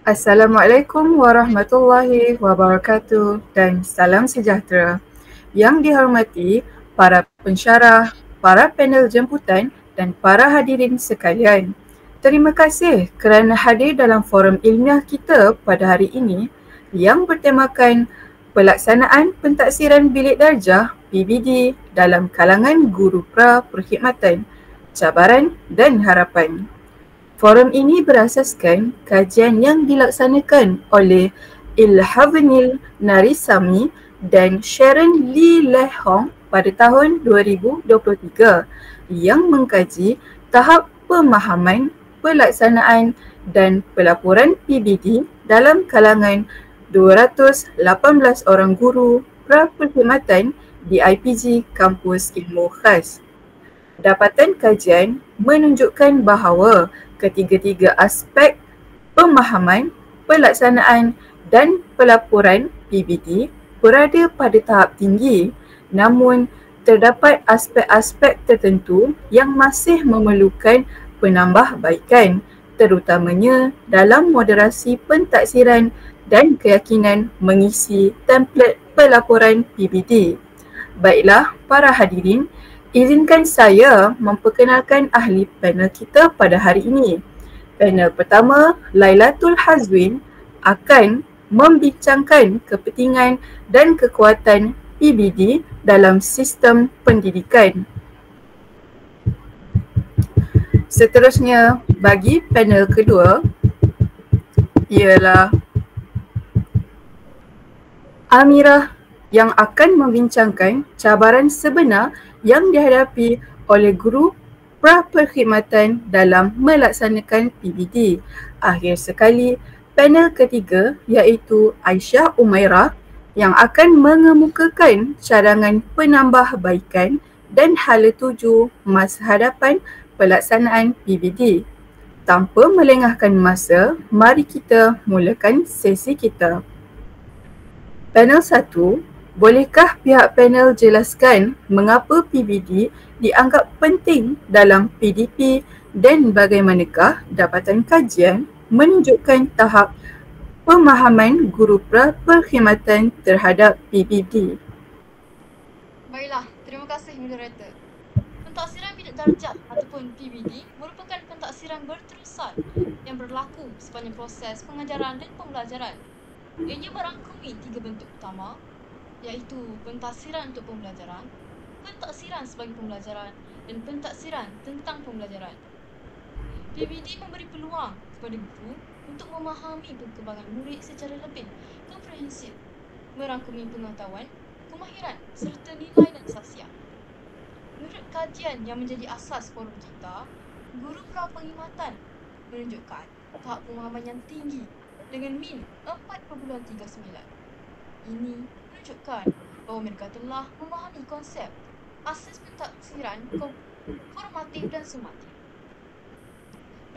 Assalamualaikum warahmatullahi wabarakatuh dan salam sejahtera. Yang dihormati para pensyarah, para panel jemputan dan para hadirin sekalian. Terima kasih kerana hadir dalam forum ilmiah kita pada hari ini yang bertemakan pelaksanaan pentaksiran bilik darjah PBD dalam kalangan guru pra-perkhidmatan, cabaran dan harapan. Forum ini berasaskan kajian yang dilaksanakan oleh Ilhavanil Narisamy dan Sharon Lee Lehong pada tahun 2023 yang mengkaji tahap pemahaman, pelaksanaan dan pelaporan PBD dalam kalangan 218 orang guru pra-perkhidmatan di IPG Kampus Ilmu Khas. Dapatan kajian menunjukkan bahawa ketiga-tiga aspek pemahaman, pelaksanaan dan pelaporan PBD berada pada tahap tinggi, namun terdapat aspek-aspek tertentu yang masih memerlukan penambahbaikan, terutamanya dalam moderasi pentaksiran dan keyakinan mengisi template pelaporan PBD. Baiklah para hadirin, izinkan saya memperkenalkan ahli panel kita pada hari ini. Panel pertama, Lailatul Hazwin, akan membincangkan kepentingan dan kekuatan PBD dalam sistem pendidikan. Seterusnya, bagi panel kedua, ialah Amirah yang akan membincangkan cabaran sebenar yang dihadapi oleh guru pra-perkhidmatan dalam melaksanakan PBD. Akhir sekali, panel ketiga iaitu Aisyah Umairah yang akan mengemukakan cadangan penambahbaikan dan hala tuju masa hadapan pelaksanaan PBD. Tanpa melengahkan masa, mari kita mulakan sesi kita. Panel 1, bolehkah pihak panel jelaskan mengapa PBD dianggap penting dalam PDP dan bagaimanakah dapatan kajian menunjukkan tahap pemahaman guru pra-perkhidmatan terhadap PBD? Baiklah, terima kasih moderator. Pentaksiran bilik darjah ataupun PBD merupakan pentaksiran berterusan yang berlaku sepanjang proses pengajaran dan pembelajaran. Ianya merangkumi tiga bentuk utama, iaitu pentaksiran untuk pembelajaran, pentaksiran sebagai pembelajaran dan pentaksiran tentang pembelajaran. PBD memberi peluang kepada guru untuk memahami perkembangan murid secara lebih komprehensif, merangkumi pengetahuan, kemahiran serta nilai dan sasiah. Menurut kajian yang menjadi asas forum kita, guru pra-perkhidmatan menunjukkan tahap pemahaman yang tinggi dengan min 4.39. Ini menunjukkan bahawa mereka telah memahami konsep asas pentaksiran formatif dan sumatif.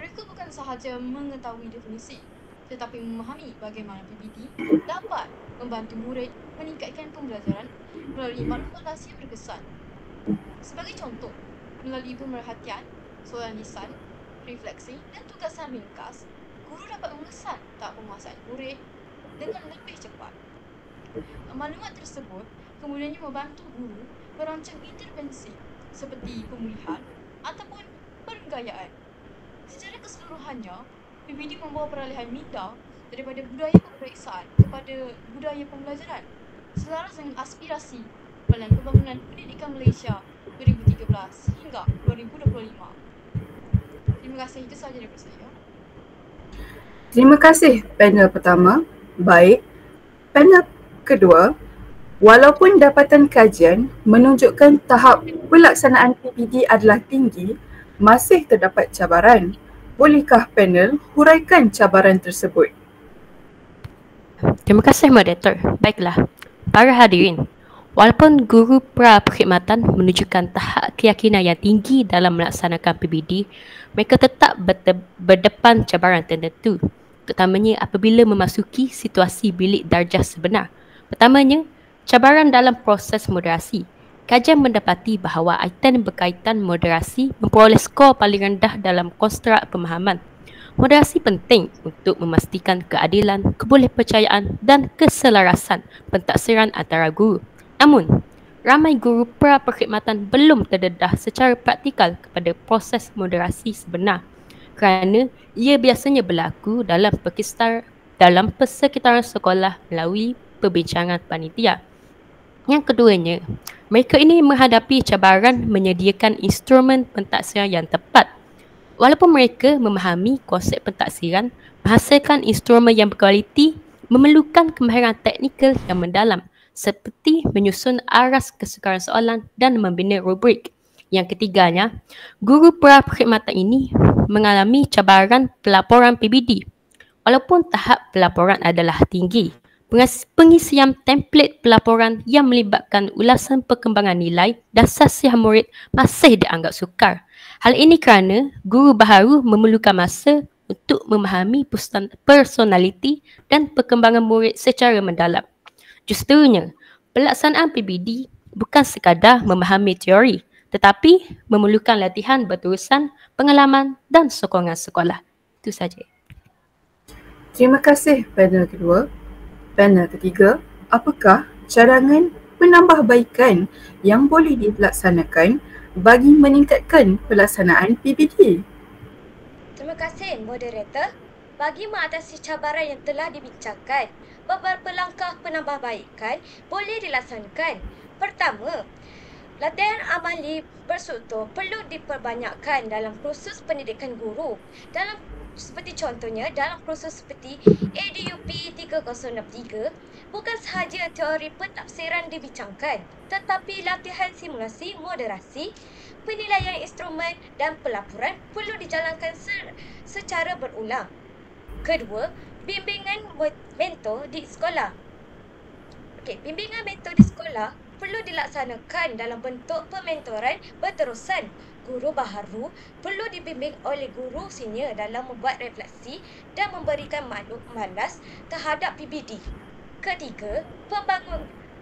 Mereka bukan sahaja mengetahui definisi, tetapi memahami bagaimana PBD dapat membantu murid meningkatkan pembelajaran melalui maklumat rahsia berkesan. Sebagai contoh, melalui pemerhatian, soalan lisan, refleksi dan tugasan ringkas, guru dapat mengesan tahap penguasaan murid dengan lebih cepat. Maklumat tersebut kemudiannya membantu guru merancang intervensi seperti pemulihan ataupun penggayaan. Secara keseluruhannya, PBD membawa peralihan minda daripada budaya peperiksaan kepada budaya pembelajaran selaras dengan aspirasi Pelan Pembangunan Pendidikan Malaysia 2013 hingga 2025. Terima kasih, itu sahaja daripada saya. Terima kasih panel pertama. Baik, panel kedua, walaupun dapatan kajian menunjukkan tahap pelaksanaan PBD adalah tinggi, masih terdapat cabaran. Bolehkah panel huraikan cabaran tersebut? Terima kasih moderator. Baiklah, para hadirin, walaupun guru pra-perkhidmatan menunjukkan tahap keyakinan yang tinggi dalam melaksanakan PBD, mereka tetap berdepan cabaran tertentu, terutamanya apabila memasuki situasi bilik darjah sebenar. Pertamanya, cabaran dalam proses moderasi. Kajian mendapati bahawa item berkaitan moderasi memperoleh skor paling rendah dalam konstruk pemahaman. Moderasi penting untuk memastikan keadilan, kebolehpercayaan dan keselarasan pentaksiran antara guru. Namun, ramai guru pra-perkhidmatan belum terdedah secara praktikal kepada proses moderasi sebenar kerana ia biasanya berlaku dalam persekitaran sekolah melalui perbincangan panitia. Yang keduanya, mereka ini menghadapi cabaran menyediakan instrumen pentaksiran yang tepat. Walaupun mereka memahami konsep pentaksiran, menghasilkan instrumen yang berkualiti memerlukan kemahiran teknikal yang mendalam seperti menyusun aras kesukaran soalan dan membina rubrik. Yang ketiganya, guru pra-perkhidmatan ini mengalami cabaran pelaporan PBD. Walaupun tahap pelaporan adalah tinggi, pengisian template pelaporan yang melibatkan ulasan perkembangan nilai dan sasiah murid masih dianggap sukar. Hal ini kerana guru baharu memerlukan masa untuk memahami personaliti dan perkembangan murid secara mendalam. Justrunya, pelaksanaan PBD bukan sekadar memahami teori tetapi memerlukan latihan berterusan, pengalaman dan sokongan sekolah. Itu saja. Terima kasih panel kedua. Panel ketiga, apakah cadangan penambahbaikan yang boleh dilaksanakan bagi meningkatkan pelaksanaan PBD? Terima kasih moderator. Bagi mengatasi cabaran yang telah dibincangkan, beberapa langkah penambahbaikan boleh dilaksanakan. Pertama, latihan amali berstruktur perlu diperbanyakkan dalam kursus pendidikan guru. Seperti contohnya dalam kursus seperti ADUP 3063, bukan sahaja teori pentafsiran dibincangkan, tetapi latihan simulasi moderasi, penilaian instrumen dan pelaporan perlu dijalankan secara berulang. Kedua, bimbingan mentor di sekolah. Bimbingan mentor di sekolah perlu dilaksanakan dalam bentuk pementoran berterusan. Guru baharu perlu dibimbing oleh guru senior dalam membuat refleksi dan memberikan maklum malas terhadap PBD. Ketiga,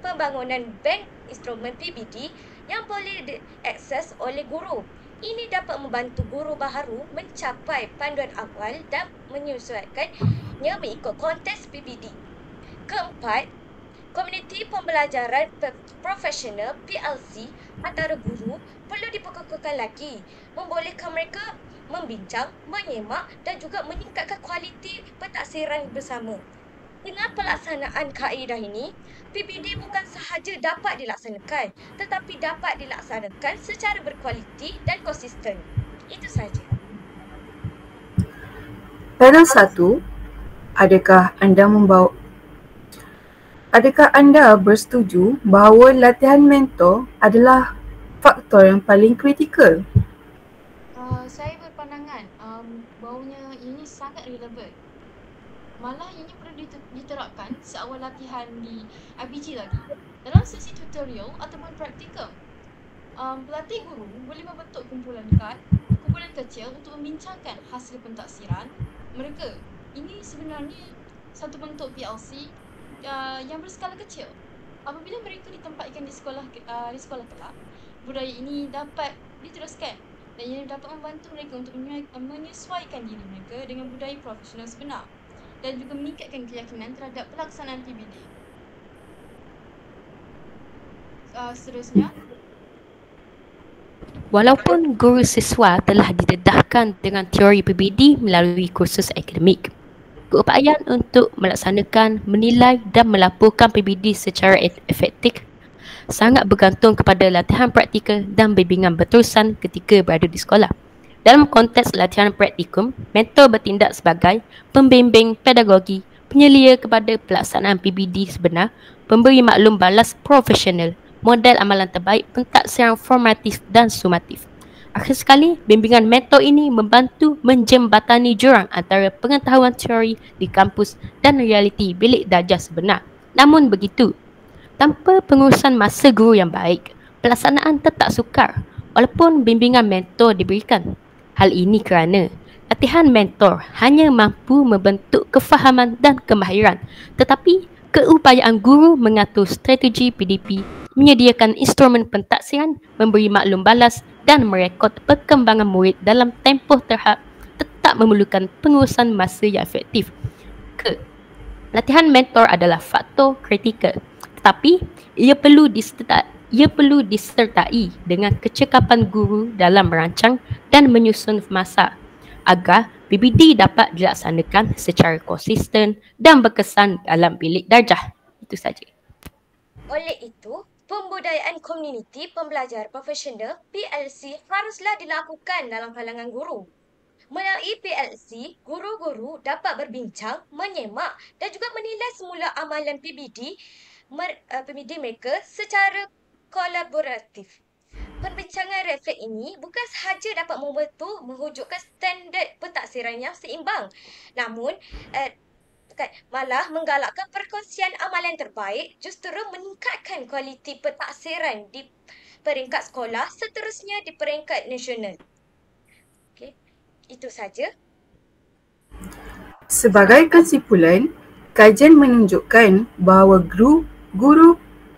pembangunan bank instrumen PBD yang boleh diakses oleh guru. Ini dapat membantu guru baharu mencapai panduan awal dan menyesuaikannya mengikut konteks PBD. Keempat, komuniti pembelajaran profesional PLC antara guru perlu diperkukuhkan lagi, membolehkan mereka membincang, menyemak dan juga meningkatkan kualiti pentaksiran bersama. Dengan pelaksanaan kaedah ini, PBD bukan sahaja dapat dilaksanakan, tetapi dapat dilaksanakan secara berkualiti dan konsisten. Itu sahaja. Panel 1, adakah anda bersetuju bahawa latihan mentor adalah faktor yang paling kritikal? Saya berpandangan bahawanya ini sangat relevan. Malah ini perlu diterapkan seawal latihan di IPG lagi. Dalam sesi tutorial ataupun praktikum, pelatih guru boleh membentuk kumpulan kecil untuk membincangkan hasil pentaksiran mereka. Ini sebenarnya satu bentuk PLC yang berskala kecil. Apabila mereka ditempatkan di sekolah kelab, budaya ini dapat diteruskan dan ia dapat membantu mereka untuk menyesuaikan diri mereka dengan budaya profesional sebenar dan juga meningkatkan keyakinan terhadap pelaksanaan PBD. Seterusnya, walaupun guru siswa telah didedahkan dengan teori PBD melalui kursus akademik, keupayaan untuk melaksanakan, menilai dan melaporkan PBD secara efektif sangat bergantung kepada latihan praktikal dan bimbingan berterusan ketika berada di sekolah. Dalam konteks latihan praktikum, mentor bertindak sebagai pembimbing pedagogi, penyelia kepada pelaksanaan PBD sebenar, pemberi maklum balas profesional, model amalan terbaik, pentaksiran formatif dan sumatif. Akhir sekali, bimbingan mentor ini membantu menjembatani jurang antara pengetahuan teori di kampus dan realiti bilik darjah sebenar. Namun begitu, tanpa pengurusan masa guru yang baik, pelaksanaan tetap sukar walaupun bimbingan mentor diberikan. Hal ini kerana latihan mentor hanya mampu membentuk kefahaman dan kemahiran, tetapi keupayaan guru mengatur strategi PDP, menyediakan instrumen pentaksiran, memberi maklum balas dan merekod perkembangan murid dalam tempoh tak memerlukan pengurusan masa yang efektif. Latihan mentor adalah faktor kritikal, tetapi ia perlu disertai dengan kecekapan guru dalam merancang dan menyusun masa agar PBD dapat dilaksanakan secara konsisten dan berkesan dalam bilik darjah. Itu saja. Oleh itu, pembudayaan komuniti pembelajar profesional PLC haruslah dilakukan dalam kalangan guru. Melalui PLC, guru-guru dapat berbincang, menyemak dan juga menilai semula amalan PBD mereka secara kolaboratif. Perbincangan refleks ini bukan sahaja dapat mewujudkan standard pentaksiran yang seimbang, namun malah menggalakkan perkongsian amalan terbaik, justru meningkatkan kualiti pentaksiran di peringkat sekolah, seterusnya di peringkat nasional. Okey, itu saja. Sebagai kesimpulan, kajian menunjukkan bahawa guru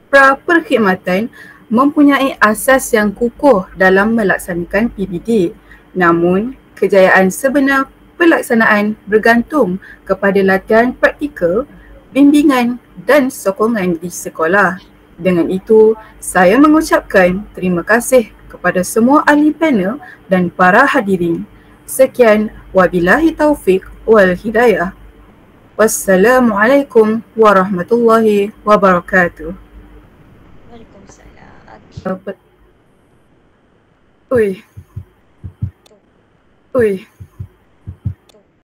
pra-perkhidmatan mempunyai asas yang kukuh dalam melaksanakan PBD. Namun, kejayaan sebenar pelaksanaan bergantung kepada latihan praktikal, bimbingan dan sokongan di sekolah. Dengan itu, saya mengucapkan terima kasih kepada semua ahli panel dan para hadirin. Sekian, wabillahi taufiq wal hidayah. Wassalamualaikum warahmatullahi wabarakatuh. Waalaikumsalam. Ui.